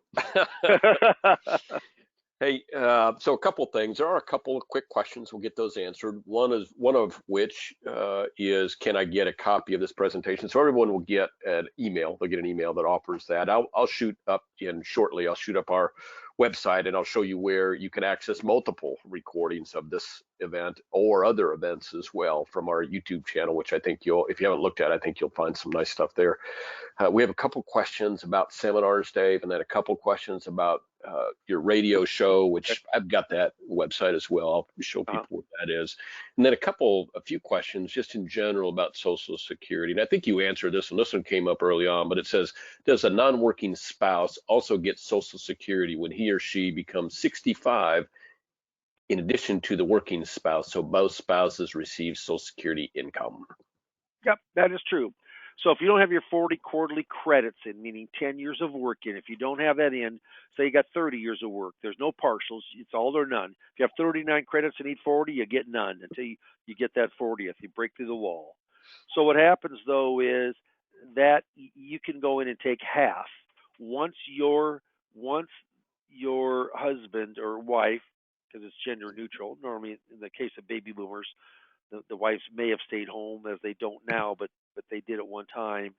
Hey, so a couple things. There are a couple of quick questions. We'll get those answered. One of which is, can I get a copy of this presentation? So everyone will get an email. They'll get an email that offers that. I'll shoot up shortly. I'll shoot up our website, and I'll show you where you can access multiple recordings of this event or other events as well from our YouTube channel, which I think if you haven't looked at, I think you'll find some nice stuff there. We have a couple questions about seminars, Dave, and then a couple questions about your radio show, which I've got that website as well. I'll show people what that is. And then a few questions just in general about Social Security. And I think you answered this one. This one came up early on, but it says, does a non-working spouse also get Social Security when he or she becomes 65 in addition to the working spouse? So both spouses receive Social Security income. Yep, that is true. So if you don't have your 40 quarterly credits in, meaning 10 years of work in, if you don't have that in, say you got 30 years of work, there's no partials, it's all or none. If you have 39 credits and need 40, you get none until you get that 40th. You break through the wall. So what happens, though, is that you can go in and take half. Once your husband or wife, because it's gender neutral, normally in the case of baby boomers, the wives may have stayed home as they don't now, but they did at one time.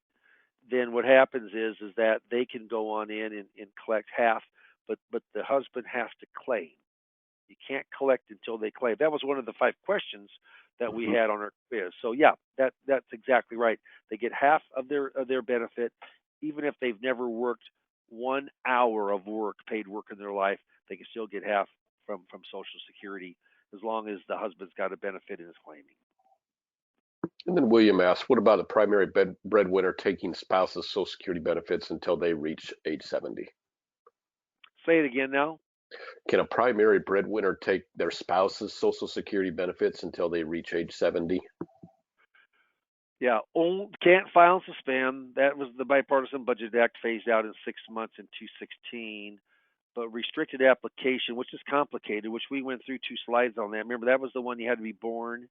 Then what happens is that they can go on in and collect half, but the husband has to claim. You can't collect until they claim. That was one of the 5 questions that we had on our quiz. So yeah, that's exactly right. They get half of their benefit, even if they've never worked 1 hour of paid work in their life. They can still get half from Social Security, as long as the husband's got a benefit and is claiming. And then William asks, what about a primary breadwinner taking spouse's Social Security benefits until they reach age 70? Say it again now. Can a primary breadwinner take their spouse's Social Security benefits until they reach age 70? Yeah, can't file and suspend. That was the Bipartisan Budget Act phased out in 6 months in 2016. But restricted application, which is complicated, which we went through 2 slides on that. Remember, that was the one you had to be born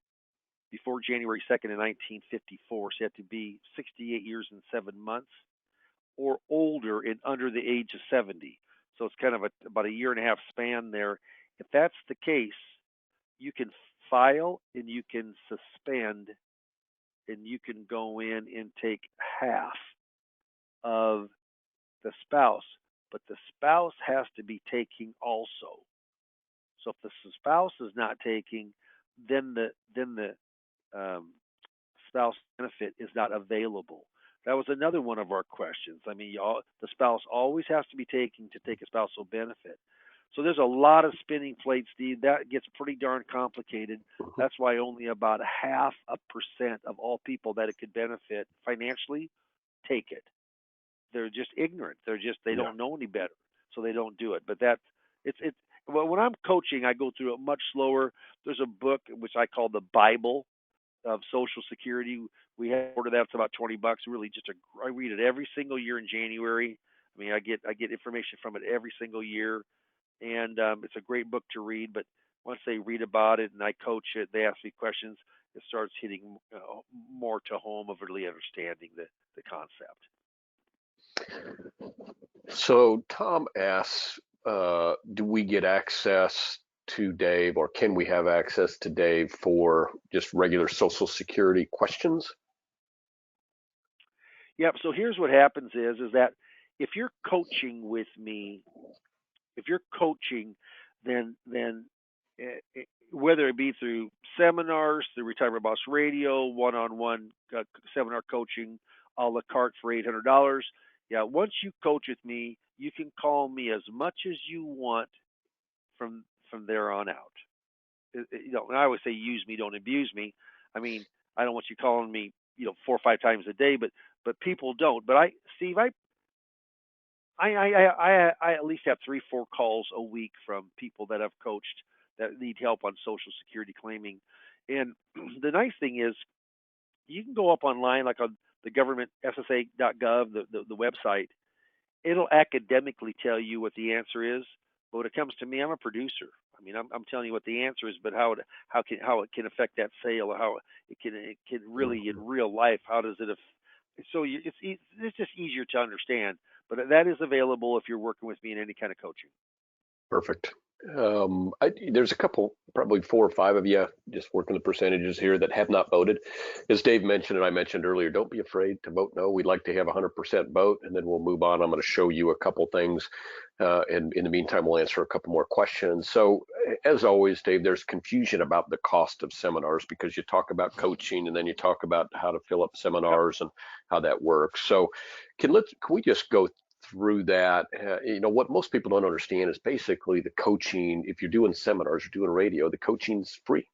before January 2nd in 1954. So you had to be 68 years and 7 months or older and under the age of 70. So it's kind of about a year and a half span there. If that's the case, you can file and you can suspend and you can go in and take half of the spouse, but the spouse has to be taking also. So if the spouse is not taking, then the spouse benefit is not available. That was another one of our questions. I mean, the spouse always has to be taking to take a spousal benefit. So there's a lot of spinning plates, Steve. That gets pretty darn complicated. That's why only about 0.5% of all people that it could benefit financially take it. They're just ignorant. They don't know any better, so they don't do it. But well, when I'm coaching, I go through it much slower. There's a book which I call the Bible of Social Security. We have ordered that. It's about $20. Really, I read it every single year in January. I mean, I get information from it every single year, and it's a great book to read. But once they read about it and I coach it, they ask me questions. It starts hitting more to home of really understanding the concept. So Tom asks, do we get access to Dave, or can we have access to Dave for just regular Social Security questions? Yep. So here's what happens is that if you're coaching with me, then whether it be through seminars, through Retirement Boss Radio, one-on-one seminar coaching, a la carte for $800. Yeah, once you coach with me, you can call me as much as you want from there on out. And I always say use me, don't abuse me. I mean, I don't want you calling me, 4 or 5 times a day, but people don't. But Steve, I at least have 3-4 calls a week from people that I've coached that need help on Social Security claiming. And the nice thing is, you can go up online, like on the government SSA.gov, the website. It'll academically tell you what the answer is. But when it comes to me, I'm a producer. I mean, I'm telling you what the answer is, but how it can affect that sale, or how it can really in real life, how does it affect? So it's just easier to understand. But that is available if you're working with me in any kind of coaching. Perfect. There's a couple, probably 4 or 5 of you just working the percentages here that have not voted. As Dave mentioned, and I mentioned earlier, don't be afraid to vote no. We'd like to have 100% vote, and then we'll move on. I'm going to show you a couple things, and in the meantime, we'll answer a couple more questions. So as always, Dave, there's confusion about the cost of seminars because you talk about coaching and then you talk about how to fill up seminars and how that works. So can we just go through that? What most people don't understand is basically the coaching. If you're doing seminars or doing radio, the coaching's free.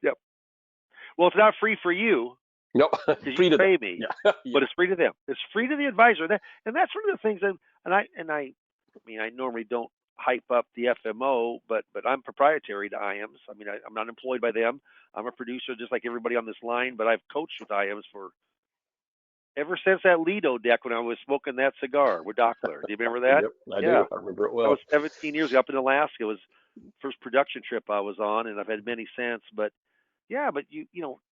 Yep. Well, it's not free for you. No, free to pay me, yeah. But it's free to them. It's free to the advisor. And that's one of the things. I mean, I normally don't hype up the FMO, but I'm proprietary to IAMS. I mean, I'm not employed by them. I'm a producer just like everybody on this line, but I've coached with IAMS ever since that Lido deck when I was smoking that cigar with Dockler. Do you remember that? Yep, I do. I remember it well. That was 17 years ago up in Alaska. It was the first production trip I was on, and I've had many since. But yeah, but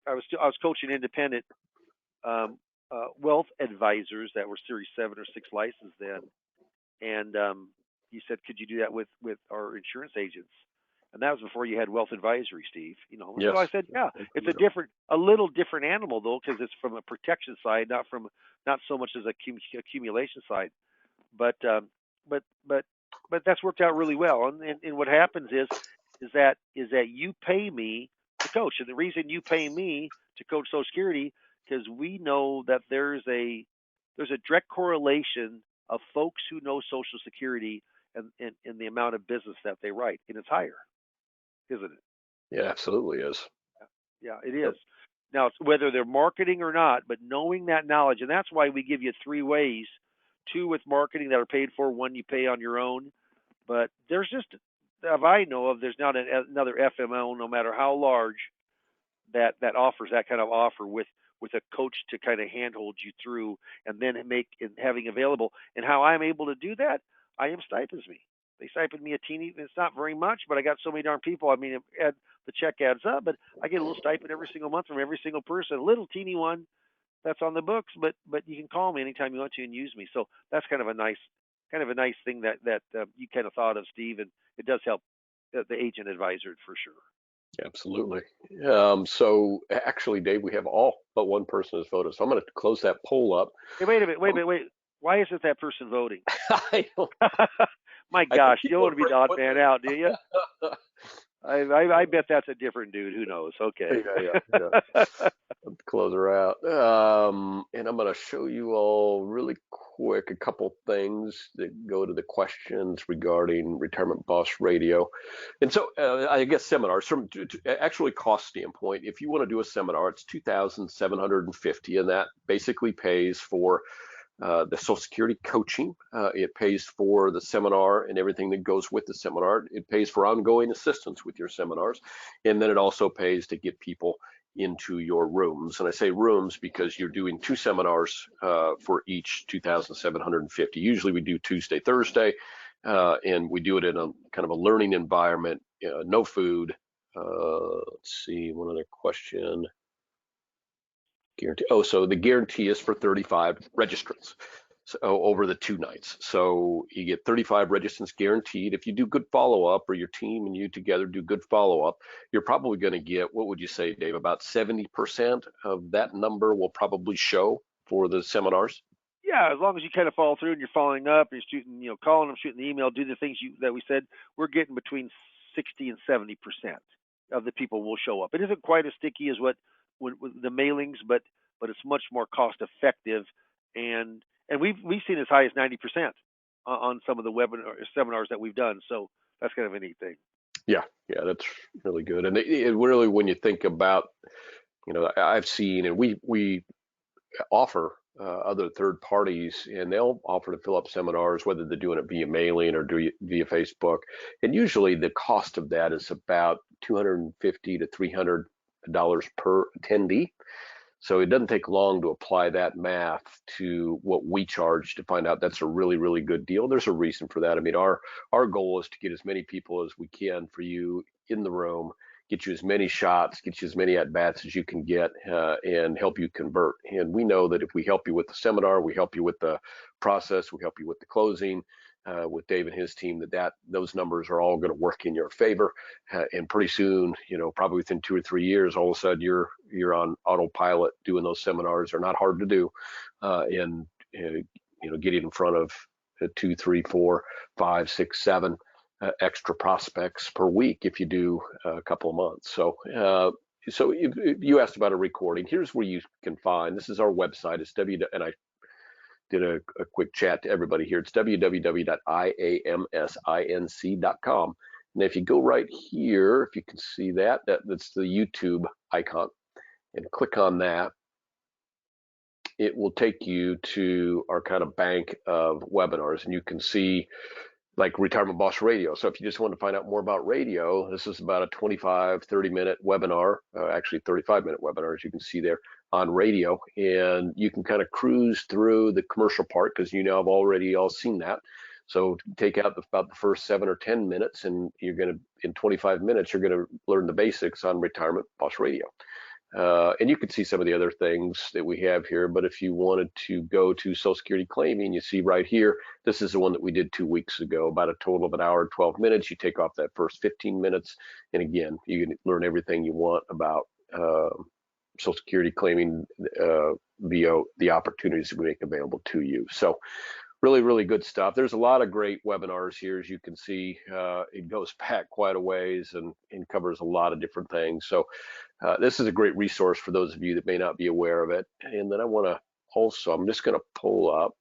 I was coaching independent wealth advisors that were Series 7 or 6 licensed then, and you said, could you do that with our insurance agents? And that was before you had wealth advisory, Steve. Yes. So I said, yeah, it's a little different animal though, because it's from a protection side, not so much as a accumulation side. But that's worked out really well. And what happens is that you pay me to coach, and the reason you pay me to coach Social Security, because we know that there's a direct correlation of folks who know Social Security and the amount of business that they write, and it's higher. Isn't it? Yeah, absolutely is. Yeah, it is. Yep. Now, it's whether they're marketing or not, but knowing that knowledge, and that's why we give you 3 ways: 2 with marketing that are paid for, 1 you pay on your own. But there's just I know of, there's not another FMO, no matter how large, that offers that kind of offer with a coach to kind of handhold you through, and then having available. And how I'm able to do that, IM stipends me. They stipend me a teeny. It's not very much, but I got so many darn people. I mean, the check adds up, but I get a little stipend every single month from every single person, a little teeny one that's on the books. But you can call me anytime you want to and use me. So that's kind of a nice thing that you kind of thought of, Steve, and it does help the agent advisor for sure. Absolutely. So actually, Dave, we have all but one person has voted. So I'm going to close that poll up. Hey, wait a minute, wait. Why isn't that person voting? I don't, My gosh, you don't want to be the odd man out, do you? I bet that's a different dude. Who knows? Okay. yeah. Close her out. And I'm going to show you all really quick a couple things that go to the questions regarding Retirement Boss Radio. And so I guess seminars from actually cost standpoint, if you want to do a seminar, it's $2,750, and that basically pays for the Social Security coaching. It pays for the seminar and everything that goes with the seminar. It pays for ongoing assistance with your seminars. And then it also pays to get people into your rooms. And I say rooms because you're doing 2 seminars for each 2,750. Usually we do Tuesday, Thursday, and we do it in a kind of a learning environment, no food. Let's see, one other question. Guarantee. Oh, so the guarantee is for 35 registrants, so over the 2 nights. So you get 35 registrants guaranteed. If you do good follow-up, or your team and you together do good follow-up, you're probably going to get, what would you say, Dave, about 70% of that number will probably show for the seminars? Yeah, as long as you kind of follow through and you're following up and you're shooting, calling them, shooting the email, do the things that we said, we're getting between 60 and 70% of the people will show up. It isn't quite as sticky as what with the mailings, but it's much more cost effective, and we've seen as high as 90% on some of the seminars that we've done. So that's kind of a neat thing. Yeah, that's really good. And it really, when you think about, I've seen, and we offer other third parties, and they'll offer to fill up seminars, whether they're doing it via mailing or via Facebook. And usually the cost of that is about $250 to $300 per attendee. So it doesn't take long to apply that math to what we charge to find out that's a really, really good deal. There's a reason for that. I mean, our goal is to get as many people as we can for you in the room, get you as many shots, get you as many at-bats as you can get, and help you convert. And we know that if we help you with the seminar, we help you with the process, we help you with the closing, with Dave and his team, that those numbers are all going to work in your favor. And pretty soon, probably within 2 or 3 years, all of a sudden you're on autopilot doing those seminars. They're not hard to do, and getting in front of 2, 3, 4, 5, 6, 7 extra prospects per week if you do a couple of months. So you asked about a recording. Here's where you can find. This is our website. It's and I did a quick chat to everybody here. It's www.iamsinc.com. And if you go right here, if you can see that's the YouTube icon, and click on that, it will take you to our kind of bank of webinars, and you can see like Retirement Boss Radio. So if you just want to find out more about radio, this is about a 25, 30-minute webinar, actually 35-minute webinar, as you can see there, on radio. And you can kind of cruise through the commercial part, because have already all seen that. So take out about the first 7 or 10 minutes, and you're going to, in 25 minutes, you're going to learn the basics on Retirement Boss Radio. And you can see some of the other things that we have here, but if you wanted to go to Social Security claiming, you see right here, this is the one that we did 2 weeks ago, about a total of an hour and 12 minutes. You take off that first 15 minutes, and again, you can learn everything you want about Social Security claiming via the opportunities that we make available to you. So really, really good stuff. There's a lot of great webinars here. As you can see, it goes back quite a ways and covers a lot of different things. So this is a great resource for those of you that may not be aware of it. And then I want to also, I'm just going to pull up,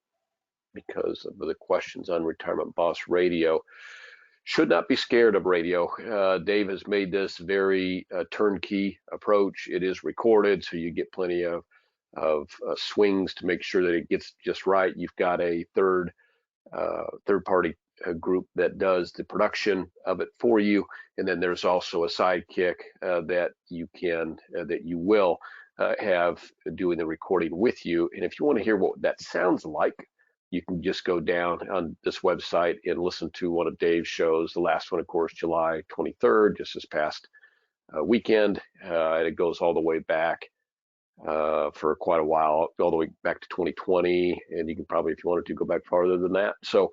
because of the questions on Retirement Boss Radio. Should not be scared of radio. Dave has made this very turnkey approach. It is recorded, so you get plenty of swings to make sure that it gets just right. You've got a third-party a group that does the production of it for you, and then there's also a sidekick that you will have doing the recording with you. And if you want to hear what that sounds like, you can just go down on this website and listen to one of Dave's shows. The last one, of course, July 23rd, just this past weekend. And it goes all the way back for quite a while, all the way back to 2020. And you can probably, if you wanted to, go back farther than that. So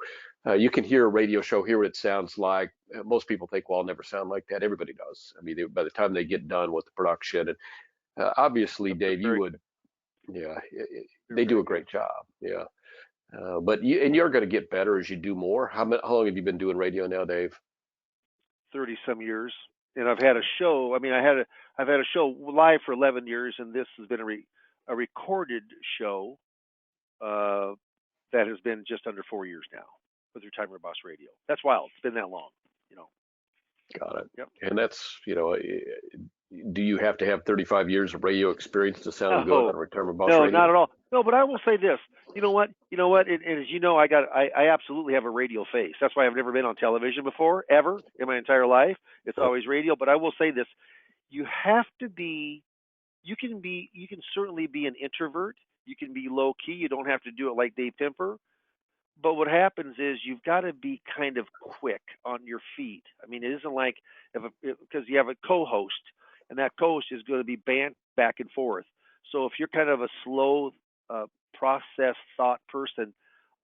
you can hear a radio show, hear what it sounds like. Most people think, well, I'll never sound like that. Everybody does. I mean, by the time they get done with the production, and obviously, Dave, you would, yeah, they do a great job. Yeah. But you're going to get better as you do more. How long have you been doing radio now, Dave? 30 some years. And I've had a show. I mean, I've had a show live for 11 years, and this has been a recorded show that has been just under 4 years now with Retirement Boss Radio. That's wild. It's been that long, you know. Got it. Yep. And that's, do you have to have 35 years of radio experience to sound good on Retirement Boss Radio? No, not at all. No, but I will say this. You know what? And as you know, I absolutely have a radio face. That's why I've never been on television before, ever in my entire life. It's always radio. But I will say this: you have to be. You can certainly be an introvert. You can be low key. You don't have to do it like Dave Pimper. But what happens is you've got to be kind of quick on your feet. I mean, it isn't like because you have a co-host, and that co-host is going to be banned back and forth. So if you're kind of a slow process thought person,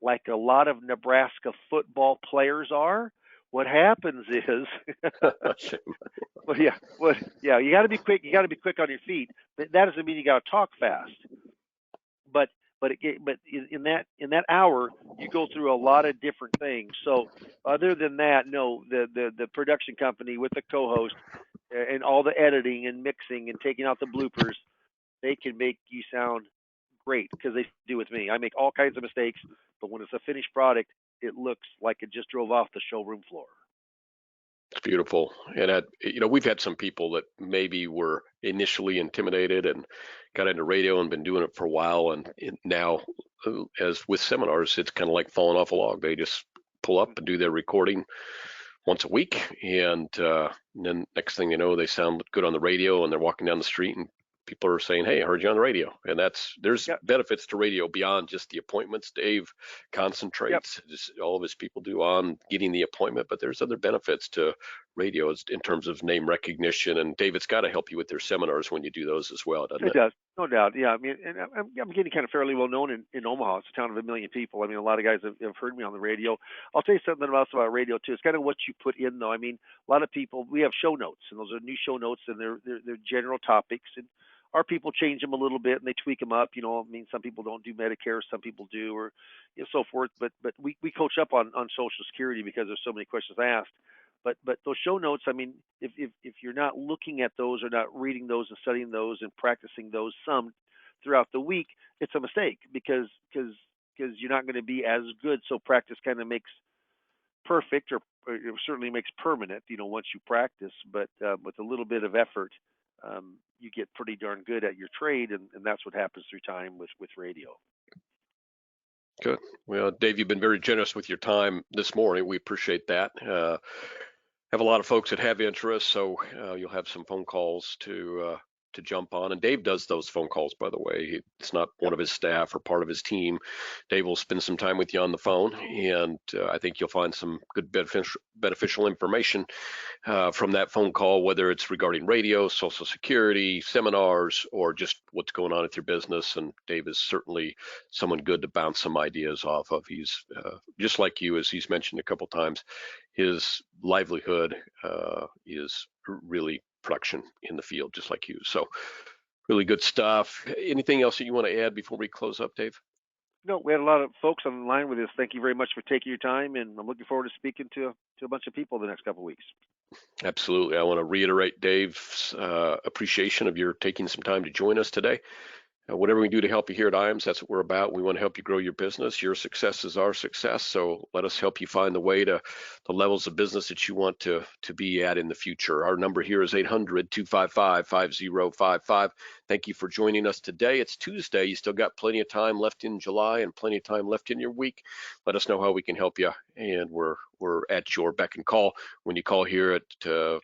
like a lot of Nebraska football players are, what happens is, you got to be quick. You got to be quick on your feet. But that doesn't mean you got to talk fast. But in that hour, you go through a lot of different things. So other than that, no, the production company with the co-host and all the editing and mixing and taking out the bloopers, they can make you sound great because they do with me. I make all kinds of mistakes, but when it's a finished product, it looks like it just drove off the showroom floor. It's beautiful. And we've had some people that maybe were initially intimidated and got into radio and been doing it for a while. And now, as with seminars, it's kind of like falling off a log. They just pull up and do their recording once a week. And then next thing you know, they sound good on the radio and they're walking down the street and people are saying, hey, I heard you on the radio. And there's benefits to radio beyond just the appointments. Dave concentrates, all of his people do, on getting the appointment, but there's other benefits to radio in terms of name recognition. And Dave, it's got to help you with their seminars when you do those as well, doesn't it? It does, no doubt. Yeah, I mean, and I'm getting kind of fairly well known in Omaha. It's a town of 1 million people. I mean, a lot of guys have heard me on the radio. I'll tell you something else about radio too. It's kind of what you put in, though. I mean, a lot of people, we have show notes, and those are new show notes, and they're general topics, and our people change them a little bit and they tweak them up. I mean, some people don't do Medicare, some people do, or so forth. But we coach up on Social Security because there's so many questions asked. But those show notes, I mean, if you're not looking at those or not reading those and studying those and practicing those some throughout the week, it's a mistake because you're not going to be as good. So practice kind of makes perfect, or it certainly makes permanent, once you practice. But with a little bit of effort, you get pretty darn good at your trade, and that's what happens through time with radio. Good. Well, Dave, you've been very generous with your time this morning. We appreciate that. Have a lot of folks that have interest, so you'll have some phone calls to jump on. And Dave does those phone calls, by the way. It's not one of his staff or part of his team. Dave will spend some time with you on the phone, and I think you'll find some good beneficial information from that phone call, whether it's regarding radio, Social Security, seminars, or just what's going on with your business. And Dave is certainly someone good to bounce some ideas off of. He's just like you, as he's mentioned a couple times, his livelihood is really production in the field, just like you. So really good stuff. Anything else that you want to add before we close up, Dave? No, we had a lot of folks on the line with us. Thank you very much for taking your time, and I'm looking forward to speaking to a bunch of people the next couple of weeks. Absolutely. I want to reiterate Dave's appreciation of your taking some time to join us today. Whatever we do to help you here at IAMS, that's what we're about. We want to help you grow your business. Your success is our success. So let us help you find the way to the levels of business that you want to be at in the future. Our number here is 800-255-5055. Thank you for joining us today. It's Tuesday. You still got plenty of time left in July and plenty of time left in your week. Let us know how we can help you. And we're at your beck and call. When you call here at the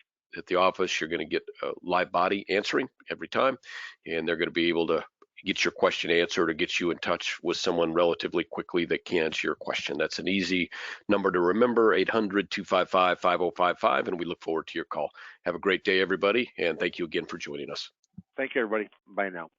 office, you're going to get a live body answering every time, and they're going to be able to get your question answered or get you in touch with someone relatively quickly that can answer your question. That's an easy number to remember, 800-255-5055, and we look forward to your call. Have a great day, everybody, and thank you again for joining us. Thank you, everybody. Bye now.